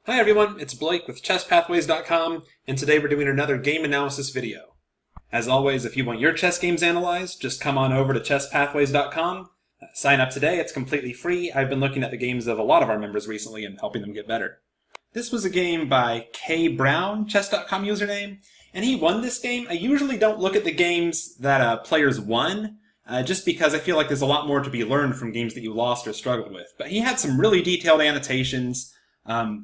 Hi everyone, it's Blake with ChessPathways.com, and today we're doing another game analysis video. As always, if you want your chess games analyzed, just come on over to ChessPathways.com. Sign up today, it's completely free. I've been looking at the games of a lot of our members recently and helping them get better. This was a game by KBrown, chess.com username, and he won this game. I usually don't look at the games that players won, just because I feel like there's a lot more to be learned from games that you lost or struggled with. But he had some really detailed annotations,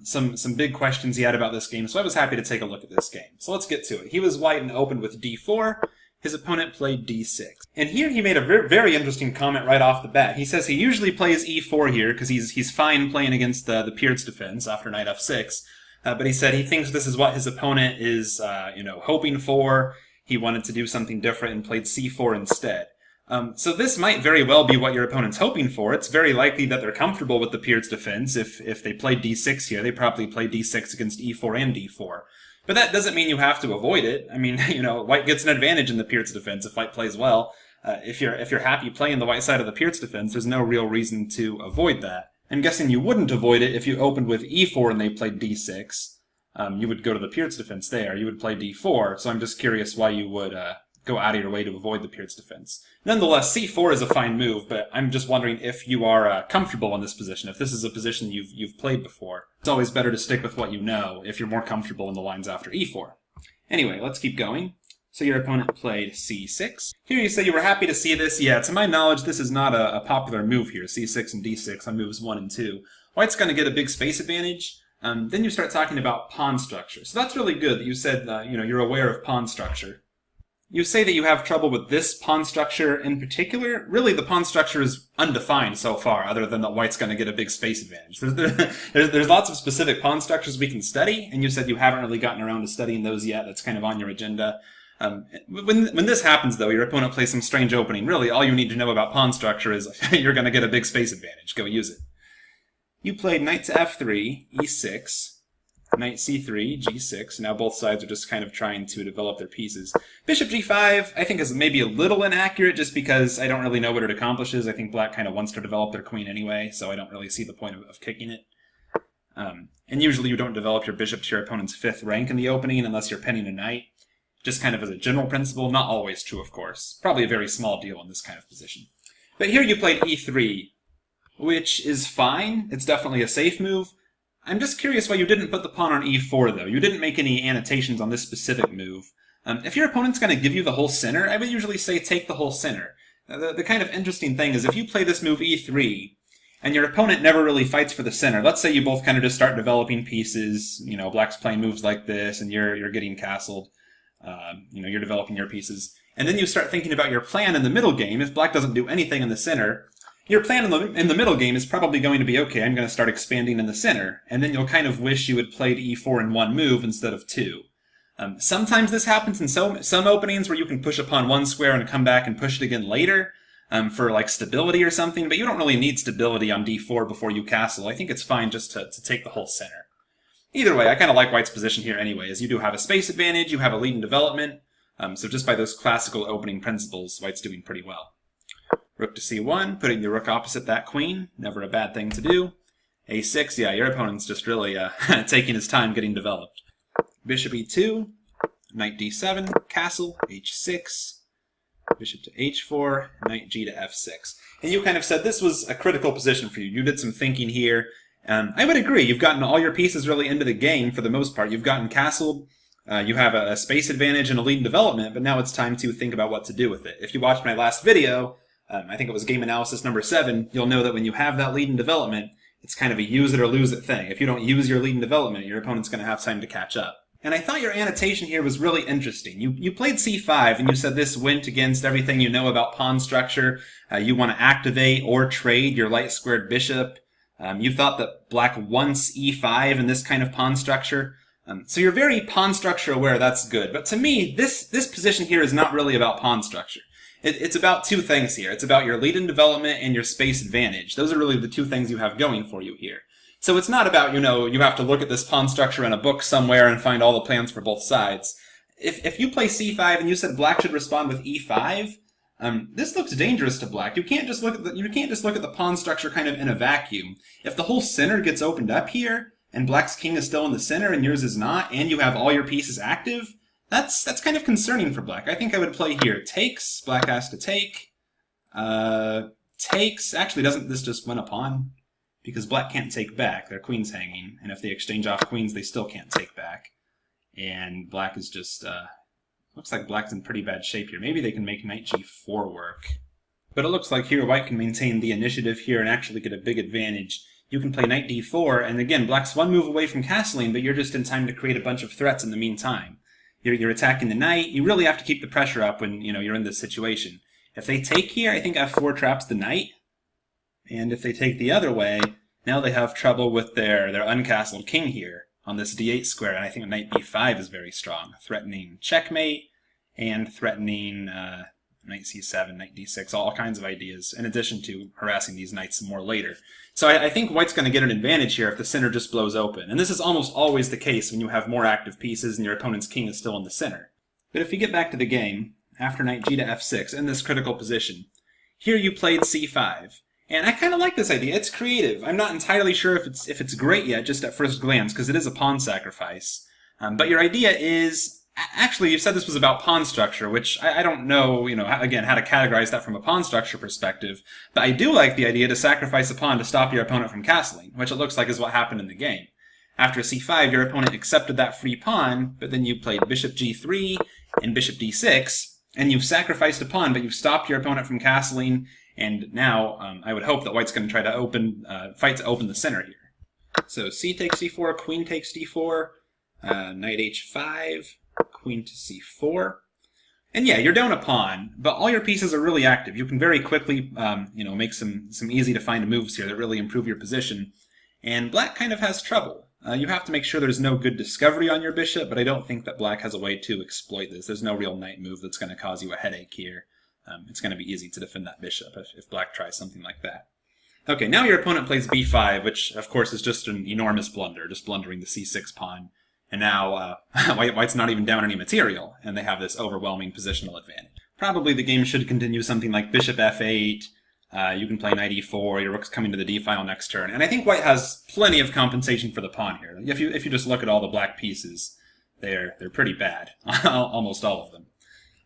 some big questions he had about this game, so I was happy to take a look at this game. So let's get to it. He was white and opened with d4. His opponent played d6. And here he made a very interesting comment right off the bat. He says he usually plays e4 here because he's fine playing against the Peer's defense after knight f6. But he said he thinks this is what his opponent is hoping for. He wanted to do something different and played c4 instead. So this might very well be what your opponent's hoping for. It's very likely that they're comfortable with the Peer's defense. If they played d6 here, they probably play d6 against e4 and d4. But that doesn't mean you have to avoid it. I mean, white gets an advantage in the Peer's defense if white plays well. If you're happy playing the white side of the Peer's defense, there's no real reason to avoid that. I'm guessing you wouldn't avoid it if you opened with e4 and they played d6. You would go to the Peer's defense there. You would play d4. So I'm just curious why you would go out of your way to avoid the Peer's defense. Nonetheless, c4 is a fine move, but I'm just wondering if you are comfortable in this position, if this is a position you've played before. It's always better to stick with what you know if you're more comfortable in the lines after e4. Anyway, let's keep going. So your opponent played c6. Here you say you were happy to see this. Yeah, to my knowledge, this is not a popular move here, c6 and d6 on moves 1 and 2. White's going to get a big space advantage. Then you start talking about pawn structure. So that's really good that you said you're aware of pawn structure. You say that you have trouble with this pawn structure in particular. Really, the pawn structure is undefined so far, other than that white's going to get a big space advantage. There's lots of specific pawn structures we can study, and you said you haven't really gotten around to studying those yet. That's kind of on your agenda. When this happens, though, your opponent plays some strange opening. Really, all you need to know about pawn structure is you're going to get a big space advantage. Go use it. You played knight to f3, e6. Knight c3, g6. Now both sides are just kind of trying to develop their pieces. Bishop g5, I think, is maybe a little inaccurate just because I don't really know what it accomplishes. I think black kind of wants to develop their queen anyway, so I don't really see the point of kicking it. And usually you don't develop your bishop to your opponent's 5th rank in the opening unless you're pinning a knight. Just kind of as a general principle, not always true, of course. Probably a very small deal in this kind of position. But here you played e3, which is fine. It's definitely a safe move. I'm just curious why you didn't put the pawn on e4, though. You didn't make any annotations on this specific move. If your opponent's going to give you the whole center, I would usually say take the whole center. The kind of interesting thing is if you play this move e3, and your opponent never really fights for the center, let's say you both kind of just start developing pieces, black's playing moves like this, and you're getting castled, you're developing your pieces, and then you start thinking about your plan in the middle game. If black doesn't do anything in the center, your plan in the middle game is probably going to be, okay, I'm going to start expanding in the center, and then you'll kind of wish you had played e4 in one move instead of two. Sometimes this happens in some openings where you can push a pawn one square and come back and push it again later for like stability or something, but you don't really need stability on d4 before you castle. I think it's fine just to take the whole center. Either way, I kind of like white's position here anyway, as you do have a space advantage, you have a lead in development, so just by those classical opening principles, white's doing pretty well. Rook to c1, putting the rook opposite that queen, never a bad thing to do. a6, yeah, your opponent's just really taking his time getting developed. Bishop e2, knight d7, castle, h6, bishop to h4, knight g to f6. And you kind of said this was a critical position for you. You did some thinking here. I would agree. You've gotten all your pieces really into the game for the most part. You've gotten castled. You have a space advantage and a lead in development, but now it's time to think about what to do with it. If you watched my last video, I think it was game analysis number 7, you'll know that when you have that lead in development, it's kind of a use it or lose it thing. If you don't use your lead in development, your opponent's going to have time to catch up. And I thought your annotation here was really interesting. You played c5, and you said this went against everything you know about pawn structure. You want to activate or trade your light-squared bishop. You thought that black wants e5 in this kind of pawn structure. So you're very pawn structure aware, that's good. But to me, this position here is not really about pawn structure. It's about two things here. It's about your lead in development and your space advantage. Those are really the two things you have going for you here. So it's not about, you have to look at this pawn structure in a book somewhere and find all the plans for both sides. If you play c5 and you said black should respond with e5, this looks dangerous to black. You can't just look at the pawn structure kind of in a vacuum. If the whole center gets opened up here, and black's king is still in the center and yours is not, and you have all your pieces active, that's kind of concerning for black. I think I would play here. Takes, black has to take. Takes, actually doesn't this just win a pawn? Because black can't take back, their queen's hanging, and if they exchange off queens, they still can't take back. And black is just, looks like black's in pretty bad shape here. Maybe they can make knight g4 work. But it looks like here white can maintain the initiative here and actually get a big advantage. You can play knight d4, and again, black's one move away from castling, but you're just in time to create a bunch of threats in the meantime. You're attacking the knight. You really have to keep the pressure up when you're in this situation. If they take here, I think f4 traps the knight. And if they take the other way, now they have trouble with their uncastled king here on this d8 square, and I think knight b5 is very strong, threatening checkmate and threatening knight c7, knight d6, all kinds of ideas, in addition to harassing these knights some more later. So I think white's going to get an advantage here if the center just blows open, and this is almost always the case when you have more active pieces and your opponent's king is still in the center. But if you get back to the game, after knight g to f6, in this critical position, here you played c5. And I kind of like this idea. It's creative. I'm not entirely sure if it's great yet, just at first glance, because it is a pawn sacrifice. But your idea is, actually, you said this was about pawn structure, which I don't know, again, how to categorize that from a pawn structure perspective. But I do like the idea to sacrifice a pawn to stop your opponent from castling, which it looks like is what happened in the game. After c5, your opponent accepted that free pawn, but then you played bishop g3 and bishop d6, and you've sacrificed a pawn, but you've stopped your opponent from castling. And now, I would hope that white's going to try to fight to open the center here. So c takes c4, queen takes d4, knight h5, queen to c4. And yeah, you're down a pawn, but all your pieces are really active. You can very quickly, make some easy to find moves here that really improve your position. And black kind of has trouble. You have to make sure there's no good discovery on your bishop, but I don't think that black has a way to exploit this. There's no real knight move that's going to cause you a headache here. It's going to be easy to defend that bishop if black tries something like that. Okay, now your opponent plays b5, which of course is just an enormous blunder, just blundering the c6 pawn. And now white's not even down any material, and they have this overwhelming positional advantage. Probably the game should continue something like bishop f8, you can play knight e4, your rook's coming to the d file next turn. And I think white has plenty of compensation for the pawn here. If you just look at all the black pieces, they're pretty bad, almost all of them.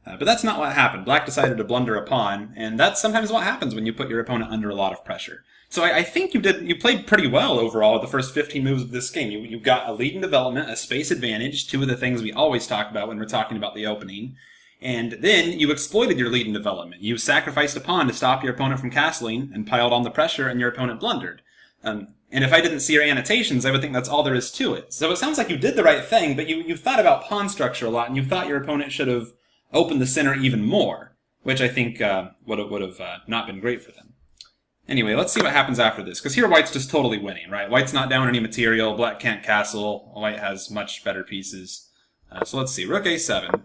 But that's not what happened. Black decided to blunder a pawn, and that's sometimes what happens when you put your opponent under a lot of pressure. So I think you played pretty well overall the first 15 moves of this game. You got a lead in development, a space advantage, two of the things we always talk about when we're talking about the opening. And then you exploited your lead in development. You sacrificed a pawn to stop your opponent from castling and piled on the pressure, and your opponent blundered. And if I didn't see your annotations, I would think that's all there is to it. So it sounds like you did the right thing, but you thought about pawn structure a lot, and you thought your opponent should have opened the center even more, which I think would have not been great for them. Anyway, let's see what happens after this, because here white's just totally winning, right? White's not down any material, black can't castle, white has much better pieces. So let's see, rook a7,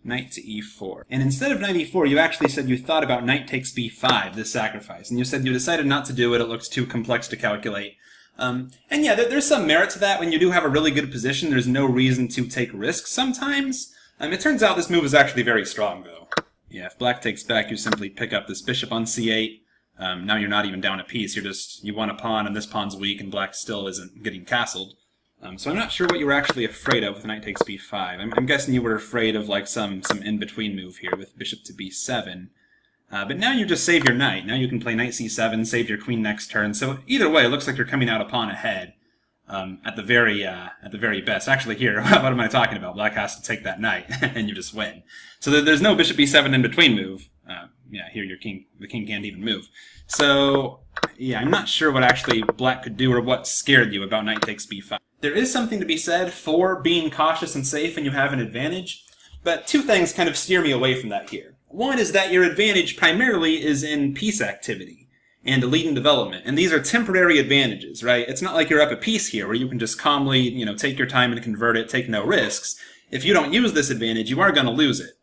knight to e4. And instead of knight e4, you actually said you thought about knight takes b5, this sacrifice, and you said you decided not to do it, it looks too complex to calculate. And yeah, there's some merit to that. When you do have a really good position, there's no reason to take risks sometimes. It turns out this move is actually very strong, though. Yeah, if black takes back, you simply pick up this bishop on c8. Now you're not even down a piece. You won a pawn, and this pawn's weak, and black still isn't getting castled. So I'm not sure what you were actually afraid of with knight takes b5. I'm guessing you were afraid of like some in-between move here with bishop to b7. But now you just save your knight. Now you can play knight c7, save your queen next turn. So either way, it looks like you're coming out a pawn ahead. At the very best. Actually here, what am I talking about? Black has to take that knight, and you just win. So there's no bishop b7 in between move. Yeah, here the king can't even move. So, yeah, I'm not sure what actually black could do or what scared you about knight takes b5. There is something to be said for being cautious and safe when you have an advantage, but two things kind of steer me away from that here. One is that your advantage primarily is in piece activity and lead in development, and these are temporary advantages, right? It's not like you're up a piece here where you can just calmly, take your time and convert it, take no risks. If you don't use this advantage, you are going to lose it.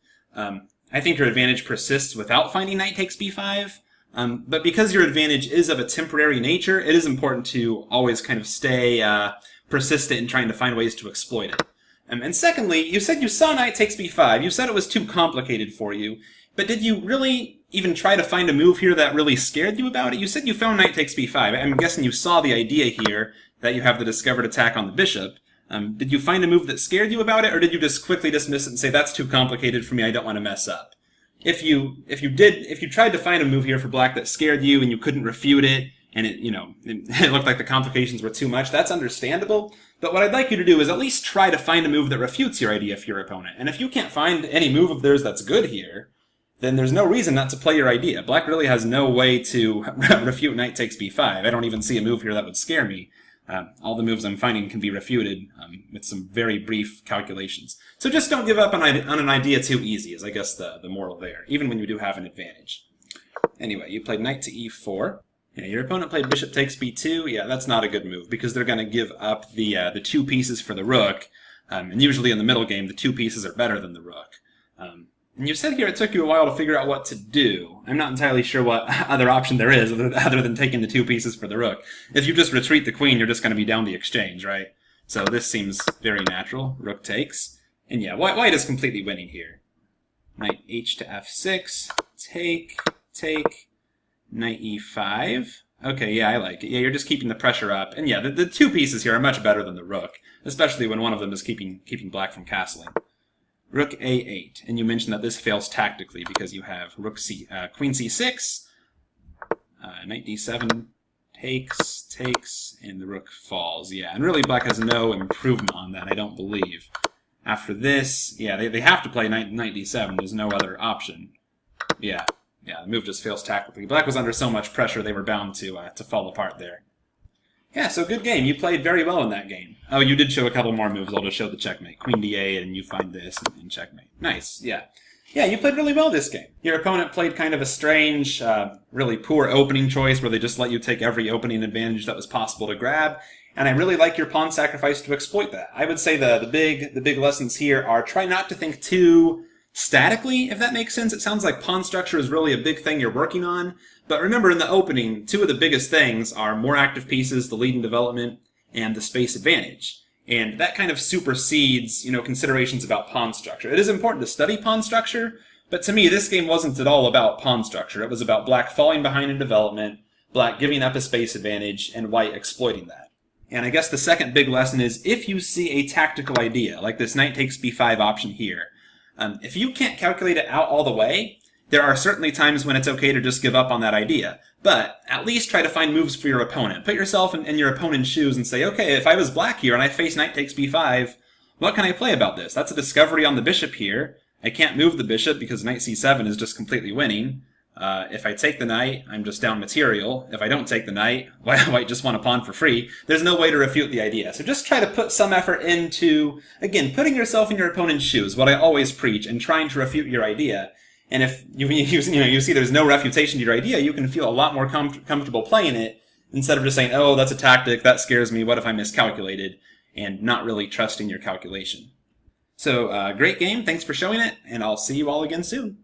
I think your advantage persists without finding knight takes b5, but because your advantage is of a temporary nature, it is important to always kind of stay persistent in trying to find ways to exploit it. And secondly, you said you saw knight takes b5. You said it was too complicated for you, but did you really even try to find a move here that really scared you about it? You said you found knight takes b5. I'm guessing you saw the idea here, that you have the discovered attack on the bishop. Did you find a move that scared you about it, or did you just quickly dismiss it and say, that's too complicated for me, I don't want to mess up? If you tried to find a move here for black that scared you and you couldn't refute it, and it looked like the complications were too much, that's understandable. But what I'd like you to do is at least try to find a move that refutes your idea for your opponent. And if you can't find any move of theirs that's good here, then there's no reason not to play your idea. Black really has no way to refute knight takes b5. I don't even see a move here that would scare me. All the moves I'm finding can be refuted with some very brief calculations. So just don't give up on an idea too easy, is I guess the moral there, even when you do have an advantage. Anyway, you played knight to e4. Yeah, your opponent played bishop takes b2. Yeah, that's not a good move, because they're going to give up the 2 pieces for the rook. And usually in the middle game, the 2 pieces are better than the rook. And you said here it took you a while to figure out what to do. I'm not entirely sure what other option there is other than taking the 2 pieces for the rook. If you just retreat the queen, you're just going to be down the exchange, right? So this seems very natural. Rook takes. And yeah, white is completely winning here. Knight h to f6. Take. Knight e5. Okay, yeah, I like it. Yeah, you're just keeping the pressure up. And yeah, the 2 pieces here are much better than the rook, especially when one of them is keeping black from castling. Rook a8, and you mentioned that this fails tactically because you have queen c6, knight d7, takes, and the rook falls. Yeah, and really black has no improvement on that, I don't believe. After this, yeah, they have to play knight d7. There's no other option. Yeah, the move just fails tactically. Black was under so much pressure they were bound to fall apart there. Yeah, so good game. You played very well in that game. Oh, you did show a couple more moves. I'll just show the checkmate. Queen d8, and you find this, and checkmate. Nice, yeah. Yeah, you played really well this game. Your opponent played kind of a strange, really poor opening choice where they just let you take every opening advantage that was possible to grab, and I really like your pawn sacrifice to exploit that. I would say the big lessons here are try not to think too statically, if that makes sense. It sounds like pawn structure is really a big thing you're working on, but remember in the opening, 2 of the biggest things are more active pieces, the lead in development, and the space advantage. And that kind of supersedes, considerations about pawn structure. It is important to study pawn structure, but to me, this game wasn't at all about pawn structure. It was about black falling behind in development, black giving up a space advantage, and white exploiting that. And I guess the second big lesson is if you see a tactical idea, like this knight takes b5 option here, if you can't calculate it out all the way, there are certainly times when it's okay to just give up on that idea. But at least try to find moves for your opponent. Put yourself in your opponent's shoes and say, okay, if I was black here and I face knight takes b5, what can I play about this? That's a discovery on the bishop here. I can't move the bishop because knight c7 is just completely winning. If I take the knight, I'm just down material. If I don't take the knight, white just want a pawn for free. There's no way to refute the idea. So just try to put some effort into, again, putting yourself in your opponent's shoes, what I always preach, and trying to refute your idea. And if you see there's no refutation to your idea, you can feel a lot more comfortable playing it instead of just saying, oh, that's a tactic, that scares me, what if I miscalculated, and not really trusting your calculation. So, great game, thanks for showing it, and I'll see you all again soon.